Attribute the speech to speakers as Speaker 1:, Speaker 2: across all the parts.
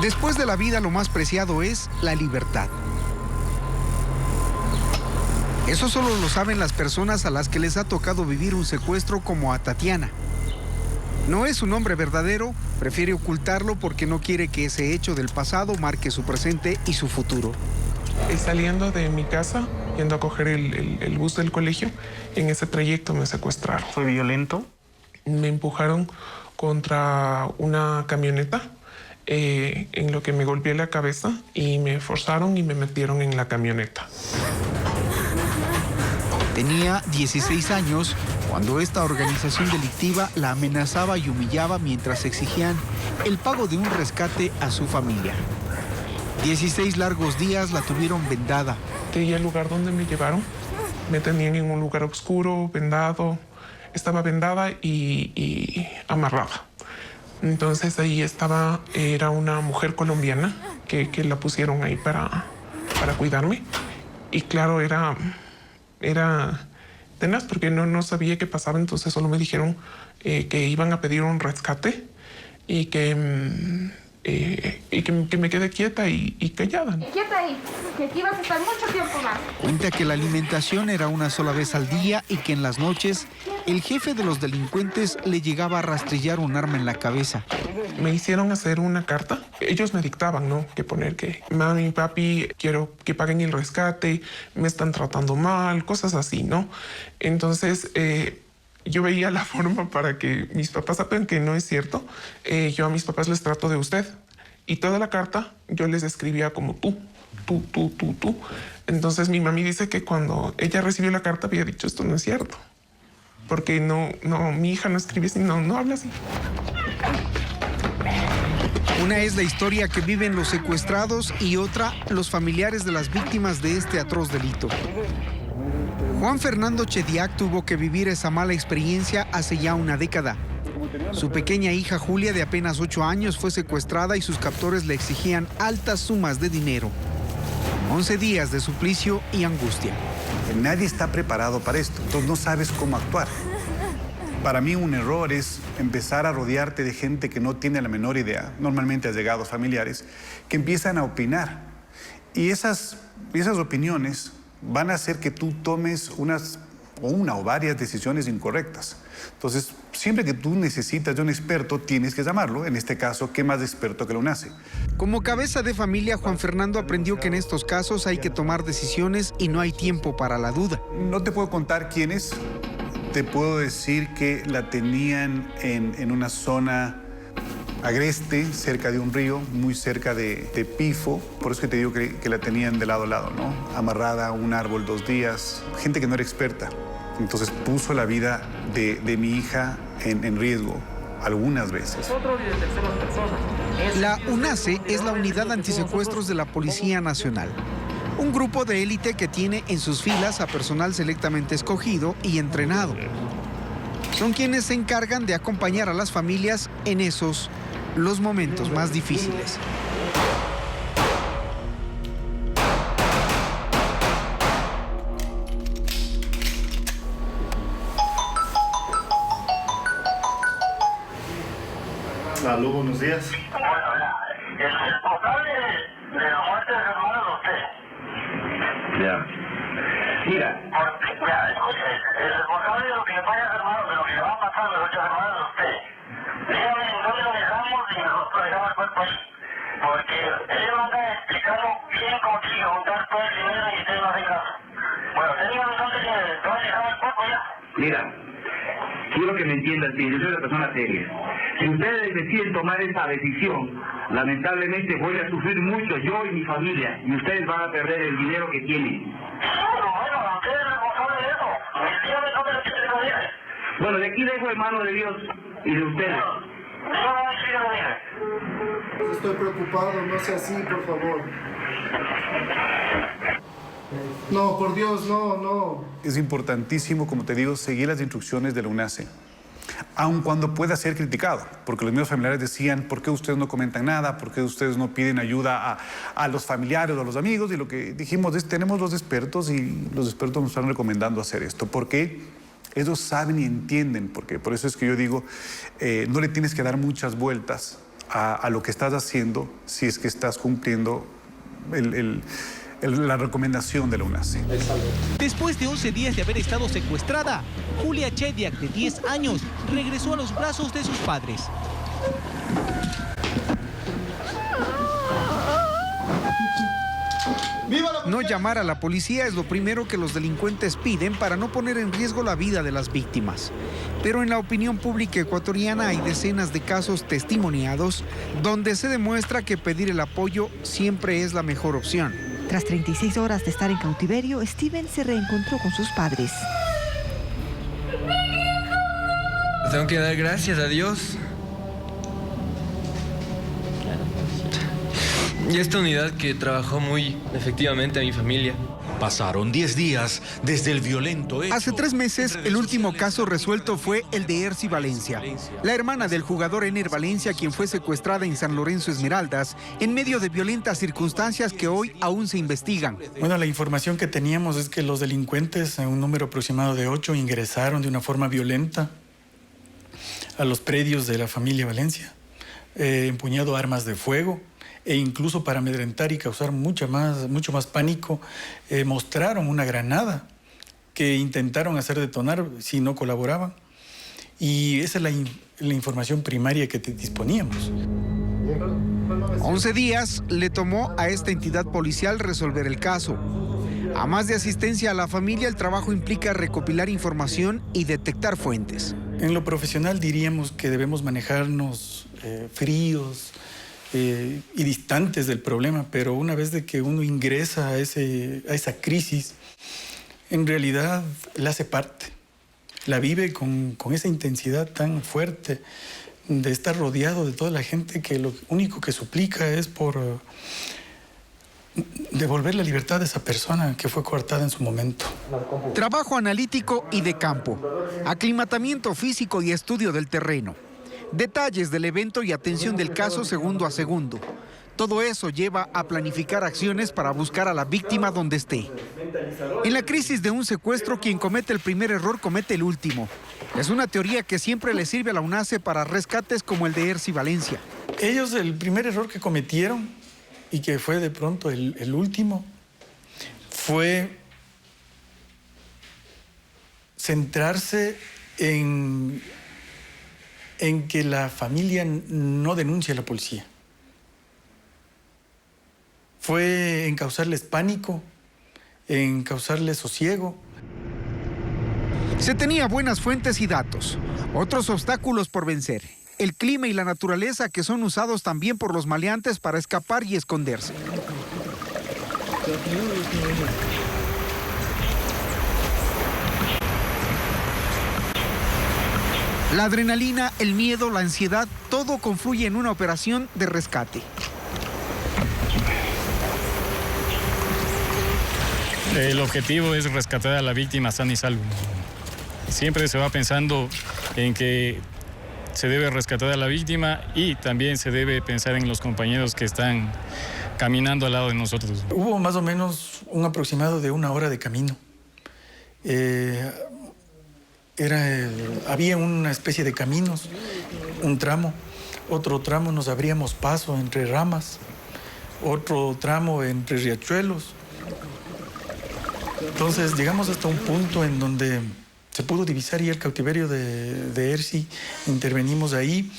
Speaker 1: Después de la vida, lo más preciado es la libertad. Eso solo lo saben las personas a las que les ha tocado vivir un secuestro, como a Tatiana. No es su nombre verdadero, prefiere ocultarlo porque no quiere que ese hecho del pasado marque su presente y su futuro.
Speaker 2: Saliendo de mi casa, yendo a coger el bus del colegio, en ese trayecto me secuestraron.
Speaker 3: ¿Fue violento?
Speaker 2: Me empujaron contra una camioneta, en lo que me golpeé la cabeza y me forzaron y me metieron en la camioneta.
Speaker 1: Tenía 16 años cuando esta organización delictiva la amenazaba y humillaba mientras exigían el pago de un rescate a su familia. 16 largos días la tuvieron vendada.
Speaker 2: Y el lugar donde me llevaron, me tenían en un lugar oscuro, vendado. Estaba vendada y amarrada. Entonces ahí estaba, era una mujer colombiana que la pusieron ahí para cuidarme. Y claro, era tenaz porque no sabía qué pasaba, entonces solo me dijeron que iban a pedir un rescate y que me quede quieta y callada.
Speaker 4: Quieta ahí, que aquí vas a estar mucho tiempo más.
Speaker 1: Cuenta que la alimentación era una sola vez al día y que en las noches el jefe de los delincuentes le llegaba a rastrillar un arma en la cabeza.
Speaker 2: Me hicieron hacer una carta. Ellos me dictaban, ¿no? Que poner que mami, papi, quiero que paguen el rescate, me están tratando mal, cosas así, ¿no? Entonces, yo veía la forma para que mis papás sepan que no es cierto. Yo a mis papás les trato de usted. Y toda la carta yo les escribía como tú. Entonces mi mami dice que cuando ella recibió la carta había dicho esto no es cierto. Porque no, mi hija no escribe así, no habla así.
Speaker 1: Una es la historia que viven los secuestrados y otra, los familiares de las víctimas de este atroz delito. Juan Fernando Chediak tuvo que vivir esa mala experiencia hace ya una década. Su pequeña hija Julia, de apenas 8 años, fue secuestrada y sus captores le exigían altas sumas de dinero. 11 días de suplicio y angustia.
Speaker 5: Nadie está preparado para esto, entonces no sabes cómo actuar. Para mí un error es empezar a rodearte de gente que no tiene la menor idea, normalmente allegados familiares, que empiezan a opinar. Y esas opiniones van a hacer que tú tomes una o varias decisiones incorrectas. Entonces, siempre que tú necesitas de un experto, tienes que llamarlo. En este caso, ¿qué más experto que lo nace?
Speaker 1: Como cabeza de familia, Juan Fernando aprendió que en estos casos hay que tomar decisiones y no hay tiempo para la duda.
Speaker 5: No te puedo contar quiénes. Te puedo decir que la tenían en una zona agreste, cerca de un río, muy cerca de Pifo. Por eso que te digo que la tenían de lado a lado, ¿no? Amarrada a un árbol 2 días. Gente que no era experta. Entonces puso la vida de mi hija en riesgo algunas veces.
Speaker 1: La UNACE es la Unidad Antisecuestros de la Policía Nacional. Un grupo de élite que tiene en sus filas a personal selectamente escogido y entrenado. Son quienes se encargan de acompañar a las familias en los momentos más difíciles.
Speaker 6: Aló, buenos días.
Speaker 7: El responsable de la muerte de hermano de usted.
Speaker 6: Ya. Mira.
Speaker 7: Ya, escuche, el responsable de lo que le pasa a hermano, de lo que le va a pasar a los 8 hermanos de usted. Dígame en dónde lo dejamos y nosotros dejamos el cuerpo ahí. Porque ellos van a explicarlo bien cómo tiene que juntar todo el dinero y ustedes no hacen caso. Bueno, usted dígame dónde dejamos el cuerpo ya.
Speaker 6: Mira, quiero que me entiendan bien, yo soy una persona seria. Si ustedes deciden tomar esa decisión, lamentablemente voy a sufrir mucho, yo y mi familia, y ustedes van a perder el dinero que tienen.
Speaker 7: Bueno, usted es responsable de eso. Dígame dónde lo dije.
Speaker 6: Bueno, de aquí dejo en manos de Dios y de ustedes.
Speaker 8: Estoy preocupado, no sea así, por favor. No, por Dios, no.
Speaker 5: Es importantísimo, como te digo, seguir las instrucciones de la UNACE. Aun cuando pueda ser criticado, porque los mismos familiares decían, ¿por qué ustedes no comentan nada? ¿Por qué ustedes no piden ayuda a los familiares o a los amigos? Y lo que dijimos es, tenemos los expertos y los expertos nos están recomendando hacer esto. ¿Por qué? Ellos saben y entienden por qué. Por eso es que yo digo, no le tienes que dar muchas vueltas a lo que estás haciendo si es que estás cumpliendo la recomendación de la UNACE.
Speaker 3: Después de 11 días de haber estado secuestrada, Julia Chediak, de 10 años, regresó a los brazos de sus padres.
Speaker 1: No llamar a la policía es lo primero que los delincuentes piden para no poner en riesgo la vida de las víctimas. Pero en la opinión pública ecuatoriana hay decenas de casos testimoniados donde se demuestra que pedir el apoyo siempre es la mejor opción.
Speaker 9: Tras 36 horas de estar en cautiverio, Steven se reencontró con sus padres.
Speaker 10: Tengo que dar gracias a Dios. Y esta unidad que trabajó muy efectivamente a mi familia.
Speaker 11: Pasaron 10 días desde el violento hecho.
Speaker 1: Hace 3 meses, el último caso resuelto fue el de Ercy Valencia, la hermana del jugador Ener Valencia, quien fue secuestrada en San Lorenzo Esmeraldas en medio de violentas circunstancias que hoy aún se investigan.
Speaker 12: Bueno, la información que teníamos es que los delincuentes, en un número aproximado de 8, ingresaron de una forma violenta a los predios de la familia Valencia, empuñado armas de fuego. E incluso para amedrentar y causar mucho más pánico, mostraron una granada que intentaron hacer detonar si no colaboraban. Y esa es la información primaria que disponíamos.
Speaker 1: 11 días le tomó a esta entidad policial resolver el caso. A más de asistencia a la familia, el trabajo implica recopilar información y detectar fuentes.
Speaker 12: En lo profesional diríamos que debemos manejarnos fríos, y distantes del problema, pero una vez de que uno ingresa a esa crisis, en realidad la hace parte, la vive con esa intensidad tan fuerte de estar rodeado de toda la gente que lo único que suplica es por devolver la libertad de esa persona que fue coartada en su momento.
Speaker 1: Trabajo analítico y de campo, aclimatamiento físico y estudio del terreno. Detalles del evento y atención del caso segundo a segundo. Todo eso lleva a planificar acciones para buscar a la víctima donde esté. En la crisis de un secuestro, quien comete el primer error comete el último. Es una teoría que siempre le sirve a la UNACE para rescates como el de Ercy Valencia.
Speaker 12: Ellos, el primer error que cometieron, y que fue de pronto el último, fue centrarse en que la familia no denuncie a la policía. Fue en causarles pánico, en causarles sosiego.
Speaker 1: Se tenía buenas fuentes y datos, otros obstáculos por vencer. El clima y la naturaleza, que son usados también por los maleantes para escapar y esconderse. La adrenalina, el miedo, la ansiedad, todo confluye en una operación de rescate.
Speaker 13: El objetivo es rescatar a la víctima sana y salvo. Siempre se va pensando en que se debe rescatar a la víctima y también se debe pensar en los compañeros que están caminando al lado de nosotros.
Speaker 12: Hubo más o menos un aproximado de 1 hora de camino. Había una especie de caminos, un tramo, otro tramo nos abríamos paso entre ramas, otro tramo entre riachuelos. Entonces llegamos hasta un punto en donde se pudo divisar ya el cautiverio de Ercy, intervenimos ahí,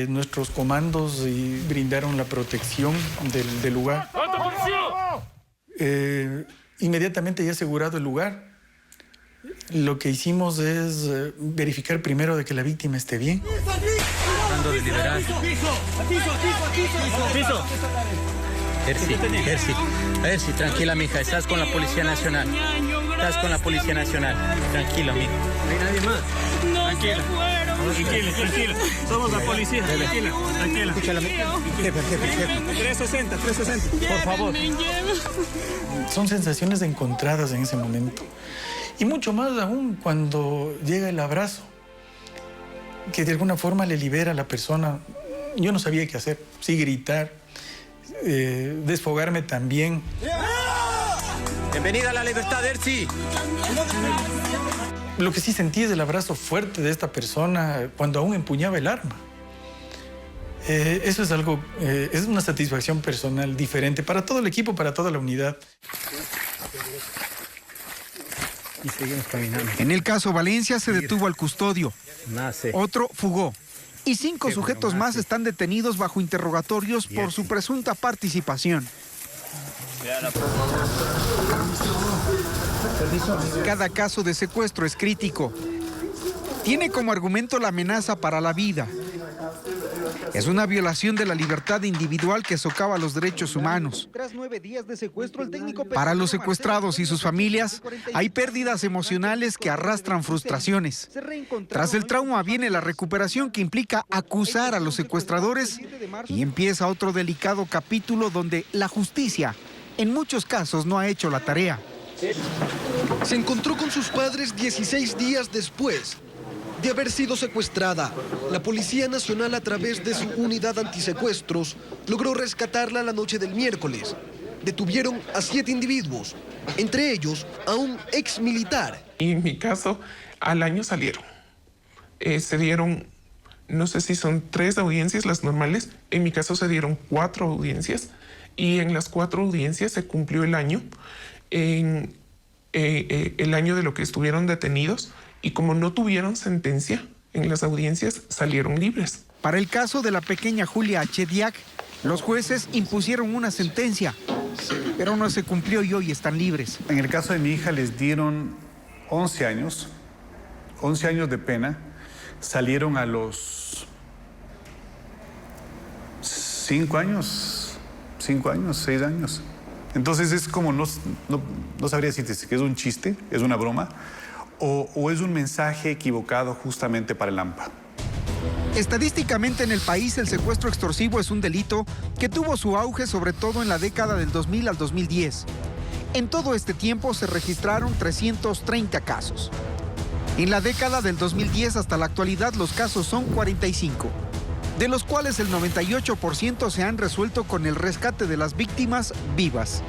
Speaker 12: nuestros comandos brindaron la protección del lugar. Inmediatamente ya asegurado el lugar, lo que hicimos es verificar primero de que la víctima esté bien.
Speaker 10: Tratando de liberar.
Speaker 14: Piso. Ercy, tranquila, mija, estás con la Policía Nacional. Estás con la Policía Nacional. Tranquila, mija.
Speaker 10: No hay nadie más.
Speaker 14: Tranquila. Somos la policía. Tranquila.
Speaker 12: Escúchala. Jefe.
Speaker 14: 360. Por favor.
Speaker 12: Son sensaciones encontradas en ese momento. Y mucho más aún cuando llega el abrazo, que de alguna forma le libera a la persona. Yo no sabía qué hacer, sí gritar, desfogarme también.
Speaker 14: Bienvenida a la libertad, Ercy.
Speaker 12: Lo que sí sentí es el abrazo fuerte de esta persona cuando aún empuñaba el arma. Eso es algo, es una satisfacción personal diferente para todo el equipo, para toda la unidad.
Speaker 15: Y seguimos caminando.
Speaker 1: En el caso Valencia se detuvo al custodio. Otro fugó. Y 5 sujetos más están detenidos bajo interrogatorios por su presunta participación. Cada caso de secuestro es crítico. Tiene como argumento la amenaza para la vida. Es una violación de la libertad individual que socava los derechos humanos. Para los secuestrados y sus familias, hay pérdidas emocionales que arrastran frustraciones. Tras el trauma viene la recuperación que implica acusar a los secuestradores y empieza otro delicado capítulo donde la justicia, en muchos casos, no ha hecho la tarea.
Speaker 16: Se encontró con sus padres 16 días después de haber sido secuestrada. La Policía Nacional, a través de su unidad antisecuestros, logró rescatarla la noche del miércoles. Detuvieron a 7 individuos, entre ellos a un ex militar.
Speaker 2: Y en mi caso, al año salieron. Se dieron, no sé si son 3 audiencias las normales, en mi caso se dieron 4 audiencias, y en las 4 audiencias se cumplió el año, el año de lo que estuvieron detenidos. Y como no tuvieron sentencia en las audiencias, salieron libres.
Speaker 1: Para el caso de la pequeña Julia Chediak, los jueces impusieron una sentencia, pero no se cumplió y hoy están libres.
Speaker 5: En el caso de mi hija les dieron 11 años de pena. Salieron a los 5 años, 6 años. Entonces es como, no sabría decirte que es un chiste, es una broma, o es un mensaje equivocado justamente para el AMPA.
Speaker 1: Estadísticamente en el país el secuestro extorsivo es un delito que tuvo su auge sobre todo en la década del 2000 al 2010. En todo este tiempo se registraron 330 casos. En la década del 2010 hasta la actualidad los casos son 45, de los cuales el 98% se han resuelto con el rescate de las víctimas vivas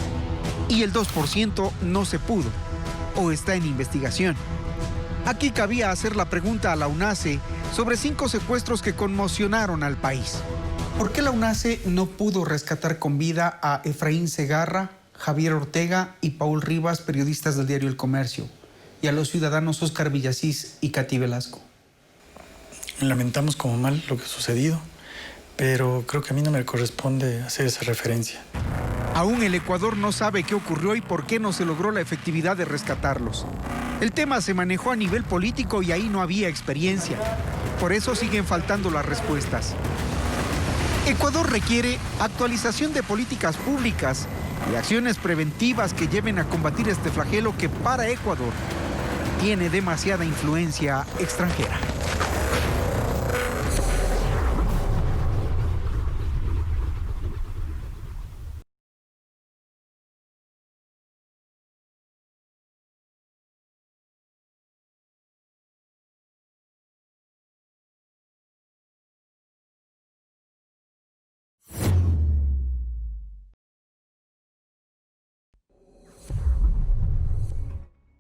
Speaker 1: y el 2% no se pudo o está en investigación. Aquí cabía hacer la pregunta a la UNACE sobre 5 secuestros que conmocionaron al país. ¿Por qué la UNACE no pudo rescatar con vida a Efraín Segarra, Javier Ortega y Paul Rivas, periodistas del diario El Comercio, y a los ciudadanos Óscar Villasís y Katy Velasco?
Speaker 12: Lamentamos como mal lo que ha sucedido, pero creo que a mí no me corresponde hacer esa referencia.
Speaker 1: Aún el Ecuador no sabe qué ocurrió y por qué no se logró la efectividad de rescatarlos. El tema se manejó a nivel político y ahí no había experiencia. Por eso siguen faltando las respuestas. Ecuador requiere actualización de políticas públicas y acciones preventivas que lleven a combatir este flagelo que para Ecuador tiene demasiada influencia extranjera.